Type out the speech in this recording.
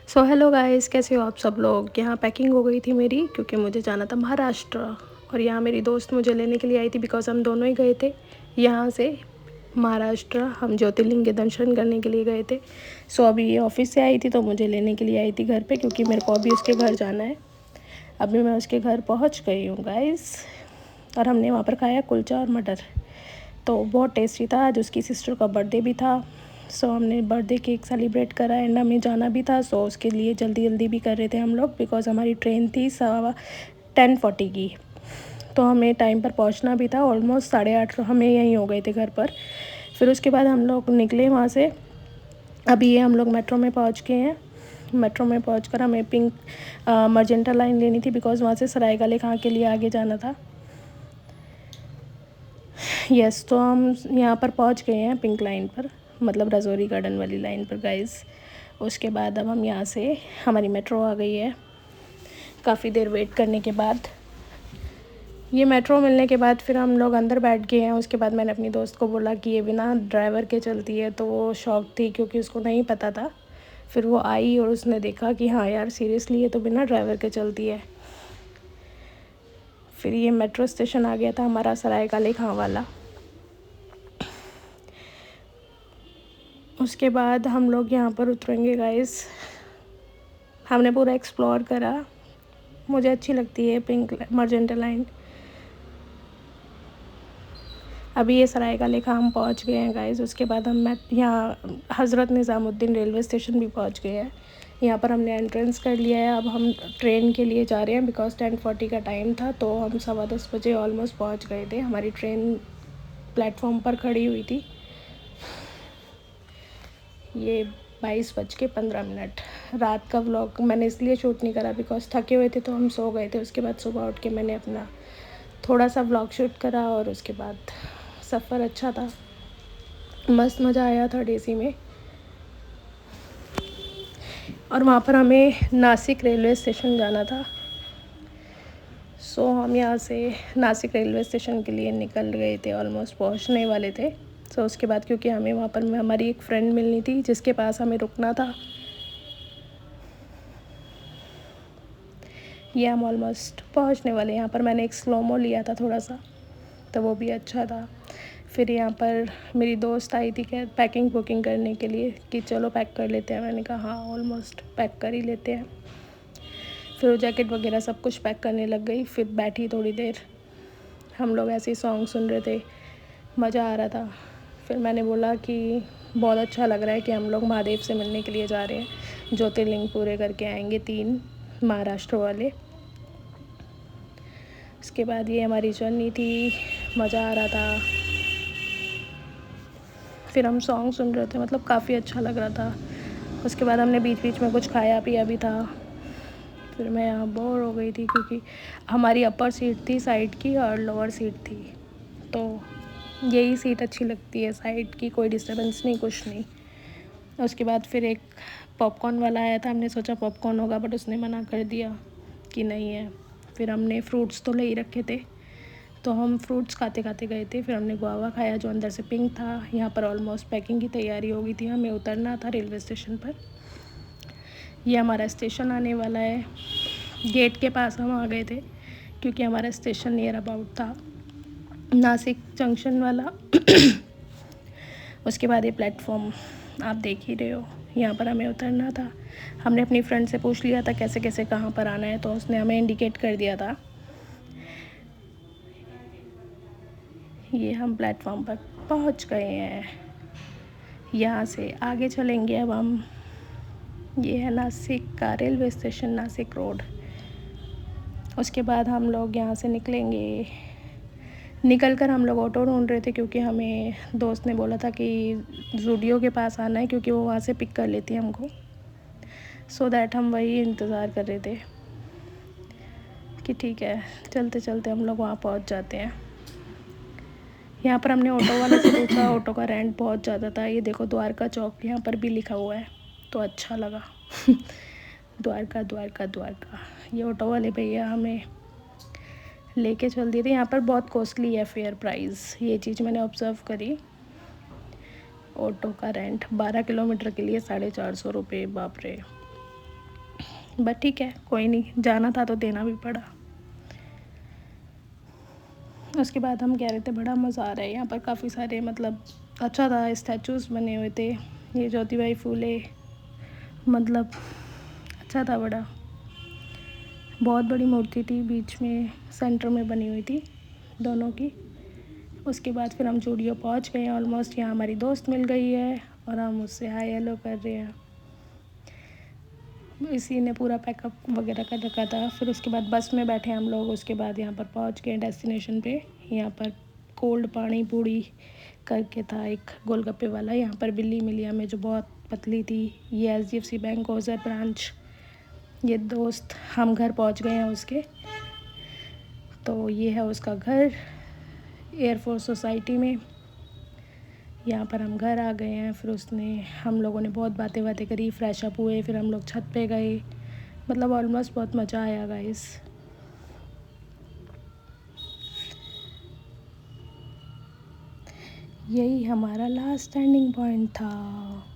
So hello guys, कैसे हो आप सब लोग। यहाँ पैकिंग हो गई थी मेरी क्योंकि मुझे जाना था महाराष्ट्र। और यहाँ मेरी दोस्त मुझे लेने के लिए आई थी बिकॉज़ हम दोनों ही गए थे यहाँ से महाराष्ट्र। हम ज्योतिर्लिंग के दर्शन करने के लिए गए थे। सो अभी ये ऑफिस से आई थी तो मुझे लेने के लिए आई थी घर पे, क्योंकि मेरे को अभी उसके घर जाना है। अभी मैं उसके घर पहुँच गई हूँ गाइस। और हमने वहाँ पर खाया कुलचा और मटर, तो बहुत टेस्टी था। आज उसकी सिस्टर का बर्थडे भी था, सो हमने बर्थडे केक सेलिब्रेट करा एंड हमें जाना भी था। सो उसके लिए जल्दी जल्दी भी कर रहे थे हम लोग, बिकॉज़ हमारी ट्रेन थी 10:40 की। तो हमें टाइम पर पहुंचना भी था। ऑलमोस्ट 8:30 हमें यहीं हो गए थे घर पर। फिर उसके बाद हम लोग निकले वहाँ से। अभी ये हम लोग मेट्रो में पहुँच गए हैं। मेट्रो में पहुँच हमें पिंक मर्जेंटा लाइन लेनी थी, बिकॉज़ वहाँ से सरायगाले खां के लिए आगे जाना था। यस, तो हम यहाँ पर पहुँच गए हैं पिंक लाइन पर, मतलब रजौरी गार्डन वाली लाइन पर गाइस। उसके बाद अब हम यहाँ से, हमारी मेट्रो आ गई है काफ़ी देर वेट करने के बाद। ये मेट्रो मिलने के बाद फिर हम लोग अंदर बैठ गए हैं। उसके बाद मैंने अपनी दोस्त को बोला कि ये बिना ड्राइवर के चलती है, तो वो शॉक थी क्योंकि उसको नहीं पता था। फिर वो आई और उसने देखा कि हाँ यार सीरियसली ये तो बिना ड्राइवर के चलती है। फिर ये मेट्रो स्टेशन आ गया था हमारा सरायकाले खां वाला। उसके बाद हम लोग यहाँ पर उतरेंगे गाइस। हमने पूरा एक्सप्लोर करा। मुझे अच्छी लगती है पिंक मर्जेंटा लाइन। अभी ये सरायकाले खां हम पहुँच गए हैं गाइस। उसके बाद हम यहाँ हज़रत निज़ामुद्दीन रेलवे स्टेशन भी पहुँच गए हैं। यहाँ पर हमने एंट्रेंस कर लिया है। अब हम ट्रेन के लिए जा रहे हैं, बिकॉज़ 10:40 का टाइम था, तो हम 10:15 बजे ऑलमोस्ट पहुँच गए थे। हमारी ट्रेन प्लेटफॉर्म पर खड़ी हुई थी। ये 22:15। रात का व्लॉग मैंने इसलिए शूट नहीं करा बिकॉज़ थके हुए थे तो हम सो गए थे। उसके बाद सुबह उठ के मैंने अपना थोड़ा सा व्लॉग शूट करा। और उसके बाद सफ़र अच्छा था, मस्त मज़ा आया थर्ड एसी में। और वहाँ पर हमें नासिक रेलवे स्टेशन जाना था। सो हम यहाँ से नासिक रेलवे स्टेशन के लिए निकल गए थे, ऑलमोस्ट पहुँचने वाले थे। सो उसके बाद क्योंकि हमें वहाँ पर हमारी एक फ्रेंड मिलनी थी जिसके पास हमें रुकना था, ये हम ऑलमोस्ट पहुँचने वाले। यहाँ पर मैंने एक स्लोमो लिया था थोड़ा सा, तो वो भी अच्छा था। फिर यहाँ पर मेरी दोस्त आई थी क्या पैकिंग बुकिंग करने के लिए कि चलो पैक कर लेते हैं। मैंने कहा हाँ ऑलमोस्ट पैक कर ही लेते हैं। फिर वो जैकेट वगैरह सब कुछ पैक करने लग गई। फिर बैठी थोड़ी देर, हम लोग ऐसे ही सॉन्ग सुन रहे थे, मज़ा आ रहा था। फिर मैंने बोला कि बहुत अच्छा लग रहा है कि हम लोग महादेव से मिलने के लिए जा रहे हैं, ज्योतिर्लिंग पूरे करके आएंगे 3 महाराष्ट्र वाले। उसके बाद ये हमारी जर्नी थी, मज़ा आ रहा था। फिर हम सॉन्ग सुन रहे थे, मतलब काफ़ी अच्छा लग रहा था। उसके बाद हमने बीच बीच में कुछ खाया पिया भी था। फिर मैं यहाँ बोर हो गई थी क्योंकि हमारी अपर सीट थी साइड की और लोअर सीट थी, तो यही सीट अच्छी लगती है साइड की, कोई डिस्टर्बेंस नहीं, कुछ नहीं। उसके बाद फिर एक पॉपकॉर्न वाला आया था, हमने सोचा पॉपकॉर्न होगा बट उसने मना कर दिया कि नहीं है। फिर हमने फ्रूट्स तो ले ही रखे थे, तो हम फ्रूट्स खाते खाते गए थे। फिर हमने गुआवा खाया जो अंदर से पिंक था। यहाँ पर ऑलमोस्ट पैकिंग की तैयारी हो गई थी, हमें उतरना था रेलवे स्टेशन पर। ये हमारा स्टेशन आने वाला है। गेट के पास हम आ गए थे क्योंकि हमारा स्टेशन नियर अबाउट था नासिक जंक्शन वाला। उसके बाद ये प्लेटफॉर्म आप देख ही रहे हो, यहाँ पर हमें उतरना था। हमने अपनी फ्रेंड से पूछ लिया था कैसे कैसे कहाँ पर आना है, तो उसने हमें इंडिकेट कर दिया था। ये हम प्लेटफॉर्म पर पहुँच गए हैं। यहाँ से आगे चलेंगे अब हम। ये है नासिक का रेलवे स्टेशन, नासिक रोड। उसके बाद हम लोग यहाँ से निकलेंगे। निकल कर हम लोग ऑटो ढूंढ रहे थे क्योंकि हमें दोस्त ने बोला था कि ज़ूडियो के पास आना है, क्योंकि वो वहाँ से पिक कर लेती है हमको। सो दैट हम वही इंतज़ार कर रहे थे कि ठीक है चलते चलते हम लोग वहाँ पहुँच जाते हैं। यहाँ पर हमने ऑटो वाले से पूछा, ऑटो का रेंट बहुत ज़्यादा था। ये देखो द्वारका चौक यहाँ पर भी लिखा हुआ है, तो अच्छा लगा। द्वारका द्वारका द्वारका। ये ऑटो वाले भैया हमें लेके चल दिए थे। यहाँ पर बहुत कॉस्टली है फेयर प्राइस, ये चीज़ मैंने ऑब्ज़र्व करी। ऑटो का रेंट 12 किलोमीटर के लिए 450 रुपये, बाप रे। बट ठीक है, कोई नहीं, जाना था तो देना भी पड़ा। उसके बाद हम कह रहे थे बड़ा मज़ा आ रहा है यहाँ पर, काफ़ी सारे मतलब अच्छा था, स्टैचूज़ बने हुए थे, ये ज्योतिबाई फूले, मतलब अच्छा था बड़ा। बहुत बड़ी मूर्ति थी, बीच में सेंटर में बनी हुई थी दोनों की। उसके बाद फिर हम जूडियो पहुँच गए हैं ऑलमोस्ट। यहाँ हमारी दोस्त मिल गई है और हम उससे हाय हेलो कर रहे हैं। इसी ने पूरा पैकअप वगैरह कर रखा था। फिर उसके बाद बस में बैठे हम लोग, उसके बाद यहाँ पर पहुँच गए डेस्टिनेशन पे। यहाँ पर कोल्ड पानी पूड़ी करके था एक गोलगप्पे वाला, यहाँ पर बिल्ली मिली हमें जो बहुत पतली थी। ये HDFC बैंक ओझर ब्रांच। ये दोस्त, हम घर पहुँच गए हैं उसके, तो ये है उसका घर एयरफोर्स सोसाइटी में। यहाँ पर हम घर आ गए हैं। फिर उसने, हम लोगों ने बहुत बातें करी, फ्रेश अप हुए, फिर हम लोग छत पे गए। मतलब ऑलमोस्ट बहुत मज़ा आया गाइस। यही हमारा लास्ट स्टैंडिंग पॉइंट था।